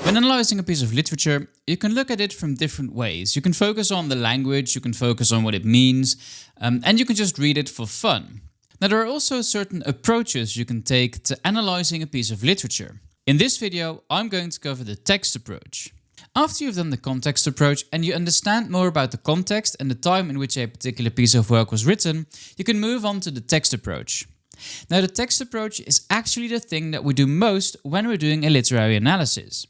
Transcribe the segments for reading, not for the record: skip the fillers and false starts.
When analysing a piece of literature, you can look at it from different ways. You can focus on the language, you can focus on what it means, and you can just read it for fun. Now, there are also certain approaches you can take to analysing a piece of literature. In this video, I'm going to cover the text approach. After you've done the context approach and you understand more about the context and the time in which a particular piece of work was written, you can move on to the text approach. Now, the text approach is actually the thing that we do most when we're doing a literary analysis.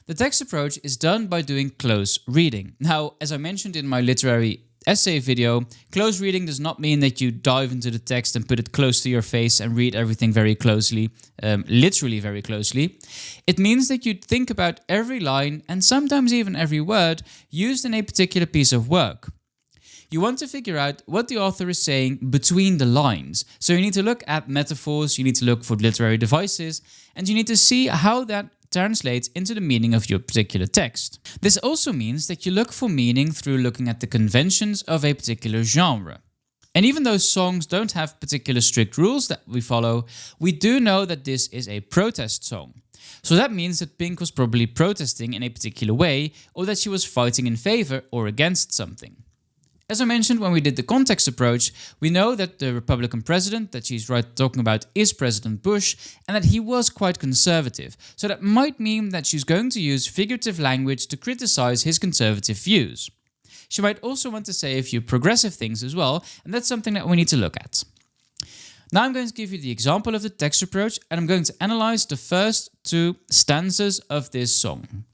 The text approach is done by doing close reading. Now, as I mentioned in my literary essay video, close reading does not mean that you dive into the text and put it close to your face and read everything very closely, literally very closely. It means that you think about every line and sometimes even every word used in a particular piece of work. You want to figure out what the author is saying between the lines. So you need to look at metaphors, you need to look for literary devices, and you need to see how that translates into the meaning of your particular text. This also means that you look for meaning through looking at the conventions of a particular genre. And even though songs don't have particular strict rules that we follow, we do know that this is a protest song. So that means that Pink was probably protesting in a particular way, or that she was fighting in favor or against something. As I mentioned when we did the context approach, we know that the Republican president that she's talking about is President Bush, and that he was quite conservative. So that might mean that she's going to use figurative language to criticize his conservative views. She might also want to say a few progressive things as well, and that's something that we need to look at. Now I'm going to give you the example of the text approach, and I'm going to analyze the first two stanzas of this song.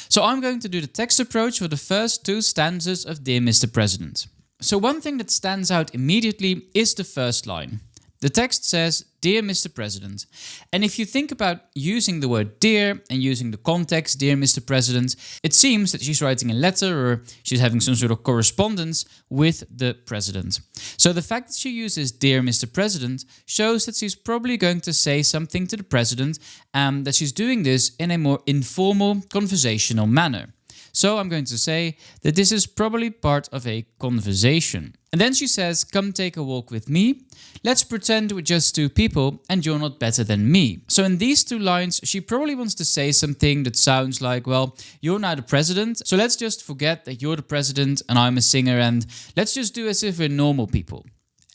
So I'm going to do the text approach for the first two stanzas of Dear Mr. President. So one thing that stands out immediately is the first line. The text says, Dear Mr. President. And if you think about using the word dear and using the context, Dear Mr. President, it seems that she's writing a letter or she's having some sort of correspondence with the president. So the fact that she uses Dear Mr. President shows that she's probably going to say something to the president and that she's doing this in a more informal, conversational manner. So I'm going to say that this is probably part of a conversation. And then she says, come take a walk with me. Let's pretend we're just two people and you're not better than me. So in these two lines, she probably wants to say something that sounds like, well, you're now the president, so let's just forget that you're the president and I'm a singer and let's just do as if we're normal people.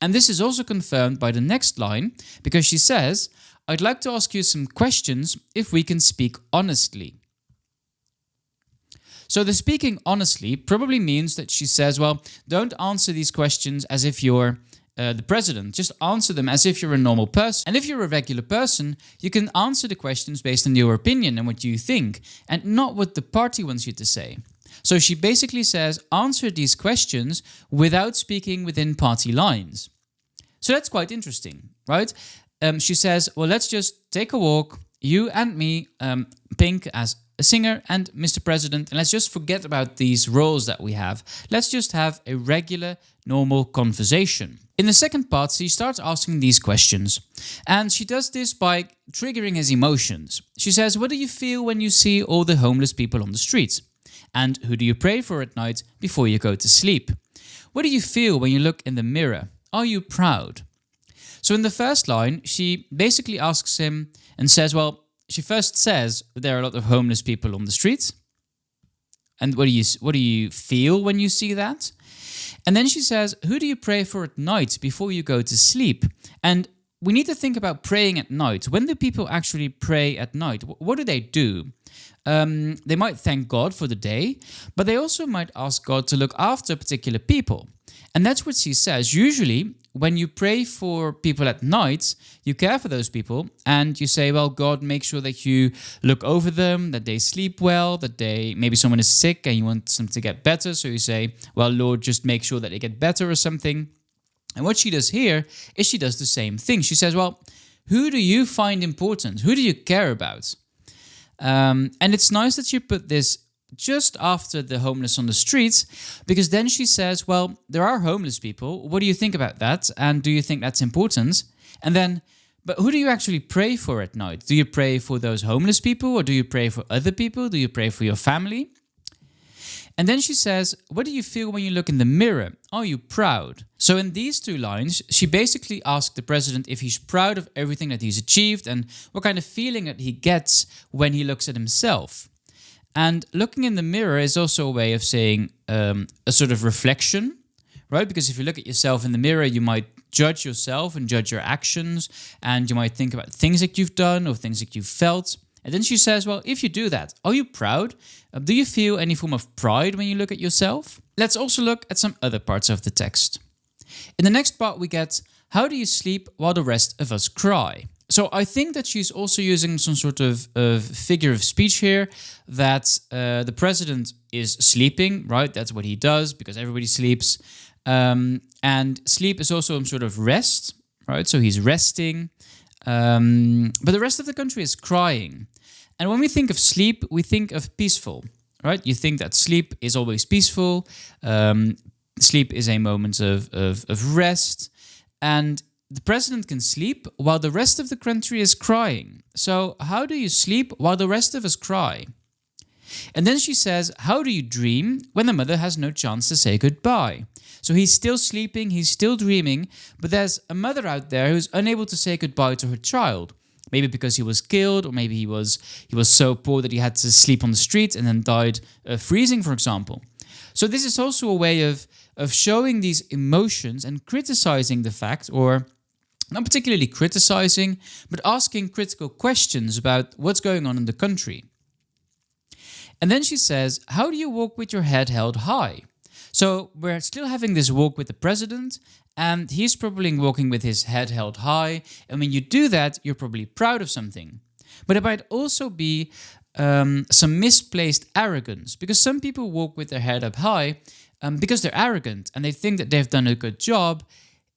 And this is also confirmed by the next line because she says, I'd like to ask you some questions if we can speak honestly. So the speaking honestly probably means that she says, well, don't answer these questions as if you're the president. Just answer them as if you're a normal person. And if you're a regular person, you can answer the questions based on your opinion and what you think, and not what the party wants you to say. So she basically says, answer these questions without speaking within party lines. So that's quite interesting, right? She says, well, let's just take a walk, you and me, Pink as a singer and Mr. President, and let's just forget about these roles that we have. Let's just have a regular, normal conversation. In the second part, she starts asking these questions, and she does this by triggering his emotions. She says, what do you feel when you see all the homeless people on the streets? And who do you pray for at night before you go to sleep? What do you feel when you look in the mirror? Are you proud? So in the first line, she basically asks him and says, well, she first says there are a lot of homeless people on the streets. And what do you feel when you see that? And then she says, who do you pray for at night before you go to sleep? And we need to think about praying at night. When do people actually pray at night? What do they do? They might thank God for the day, but they also might ask God to look after particular people. And that's what she says. Usually, when you pray for people at night, you care for those people and you say, well, God, make sure that you look over them, that they sleep well, that maybe someone is sick and you want them to get better. So you say, well, Lord, just make sure that they get better or something. And what she does here is she does the same thing. She says, well, who do you find important? Who do you care about? And it's nice that you put this just after the homeless on the streets, because then she says, well, there are homeless people. What do you think about that? And do you think that's important? And then, but who do you actually pray for at night? Do you pray for those homeless people or do you pray for other people? Do you pray for your family? And then she says, what do you feel when you look in the mirror? Are you proud? So in these two lines, she basically asked the president if he's proud of everything that he's achieved and what kind of feeling that he gets when he looks at himself. And looking in the mirror is also a way of saying a sort of reflection, right? Because if you look at yourself in the mirror, you might judge yourself and judge your actions, and you might think about things that you've done or things that you've felt. And then she says, well, if you do that, are you proud? Do you feel any form of pride when you look at yourself? Let's also look at some other parts of the text. In the next part, we get, how do you sleep while the rest of us cry? So I think that she's also using some sort of figure of speech here, that the president is sleeping, right? That's what he does because everybody sleeps. And sleep is also some sort of rest, right? So he's resting. But the rest of the country is crying. And when we think of sleep, we think of peaceful, right? You think that sleep is always peaceful. Sleep is a moment of rest. And the president can sleep while the rest of the country is crying. So how do you sleep while the rest of us cry? And then she says, how do you dream when the mother has no chance to say goodbye? So he's still sleeping, he's still dreaming, but there's a mother out there who's unable to say goodbye to her child. Maybe because he was killed, or maybe he was so poor that he had to sleep on the street and then died freezing, for example. So this is also a way of showing these emotions and criticizing the fact, or not particularly criticizing, but asking critical questions about what's going on in the country. And then she says, how do you walk with your head held high? So we're still having this walk with the president, and he's probably walking with his head held high. And when you do that, you're probably proud of something. But it might also be some misplaced arrogance, because some people walk with their head up high because they're arrogant and they think that they've done a good job,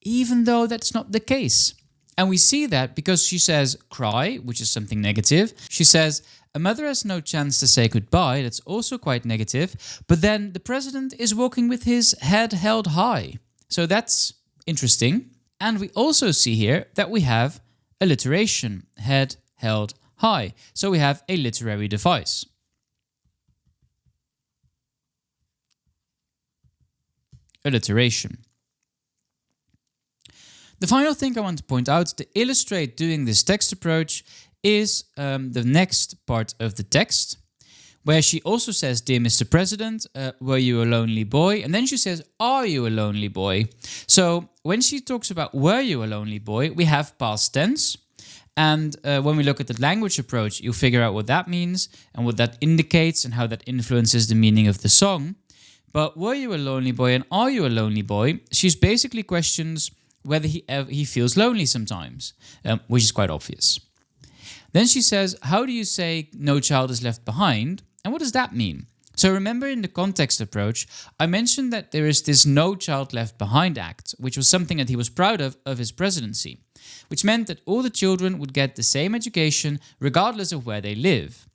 even though that's not the case. And we see that because she says cry, which is something negative. She says a mother has no chance to say goodbye. That's also quite negative. But then the president is walking with his head held high. So that's interesting. And we also see here that we have alliteration, head held high. So we have a literary device. Alliteration. The final thing I want to point out to illustrate doing this text approach is the next part of the text, where she also says, dear Mr. President, were you a lonely boy? And then she says, are you a lonely boy? So when she talks about were you a lonely boy, we have past tense. And when we look at the language approach, you'll figure out what that means and what that indicates and how that influences the meaning of the song. But were you a lonely boy and are you a lonely boy? She's basically questions whether he feels lonely sometimes, which is quite obvious. Then she says, how do you say no child is left behind? And what does that mean? So remember in the context approach, I mentioned that there is this no child left behind act, which was something that he was proud of his presidency, which meant that all the children would get the same education regardless of where they live.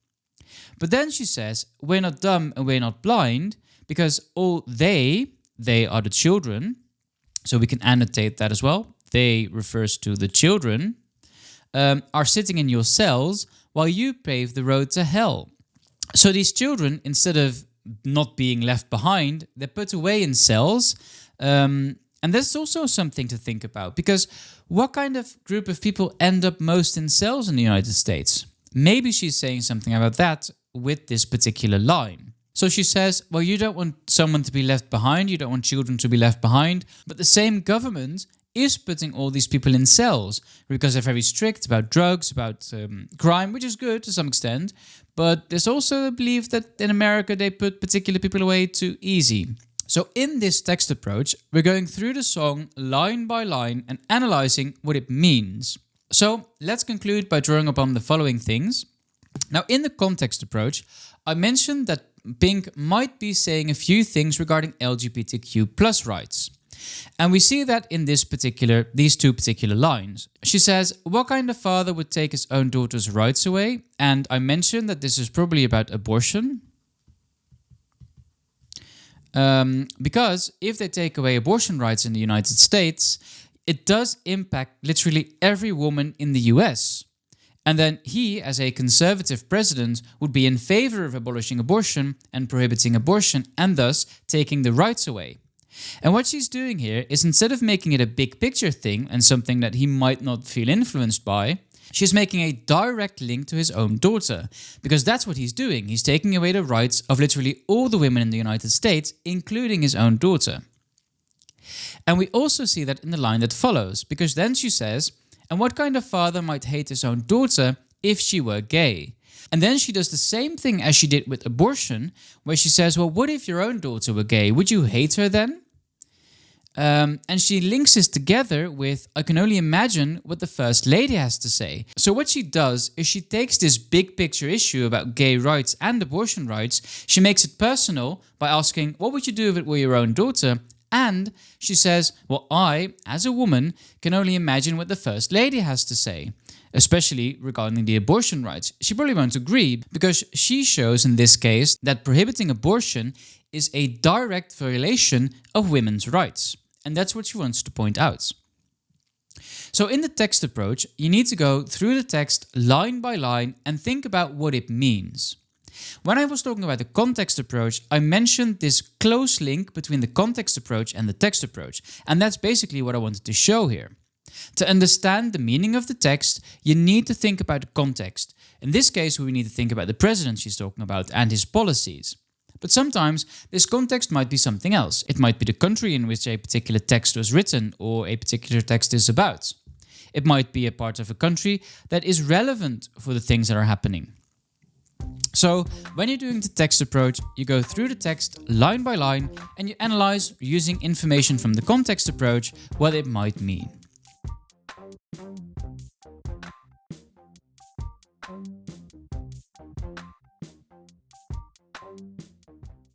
But then she says, we're not dumb and we're not blind, because all they are the children. So we can annotate that as well. They refers to the children, are sitting in your cells while you pave the road to hell. So these children, instead of not being left behind, they're put away in cells. And that's also something to think about, because what kind of group of people end up most in cells in the United States? Maybe she's saying something about that with this particular line. So she says, well, you don't want someone to be left behind, you don't want children to be left behind, but the same government is putting all these people in cells because they're very strict about drugs, about crime, which is good to some extent. But there's also a belief that in America they put particular people away too easy. So in this text approach, we're going through the song line by line and analyzing what it means. So let's conclude by drawing upon the following things. Now, in the context approach, I mentioned that Pink might be saying a few things regarding LGBTQ plus rights. And we see that in these two particular lines. She says, what kind of father would take his own daughter's rights away? And I mentioned that this is probably about abortion. Because if they take away abortion rights in the United States, it does impact literally every woman in the US. And then he, as a conservative president, would be in favor of abolishing abortion and prohibiting abortion and thus taking the rights away. And what she's doing here is, instead of making it a big picture thing and something that he might not feel influenced by, She's making a direct link to his own daughter, because that's what he's doing. He's taking away the rights of literally all the women in the United States, including his own daughter. And we also see that in the line that follows, because then she says, and what kind of father might hate his own daughter if she were gay? And then she does the same thing as she did with abortion, where she says, well, what if your own daughter were gay? Would you hate her then? And she links this together with, I can only imagine what the First Lady has to say. So what she does is she takes this big picture issue about gay rights and abortion rights, she makes it personal by asking, what would you do if it were your own daughter? And she says, well, I, as a woman, can only imagine what the First Lady has to say, especially regarding the abortion rights. She probably won't agree, because she shows in this case that prohibiting abortion is a direct violation of women's rights. And that's what she wants to point out. So in the text approach, you need to go through the text line by line and think about what it means. When I was talking about the context approach, I mentioned this close link between the context approach and the text approach. And that's basically what I wanted to show here. To understand the meaning of the text, you need to think about the context. In this case, we need to think about the president she's talking about and his policies. But sometimes this context might be something else. It might be the country in which a particular text was written or a particular text is about. It might be a part of a country that is relevant for the things that are happening. So when you're doing the text approach, you go through the text line by line and you analyze using information from the context approach what it might mean.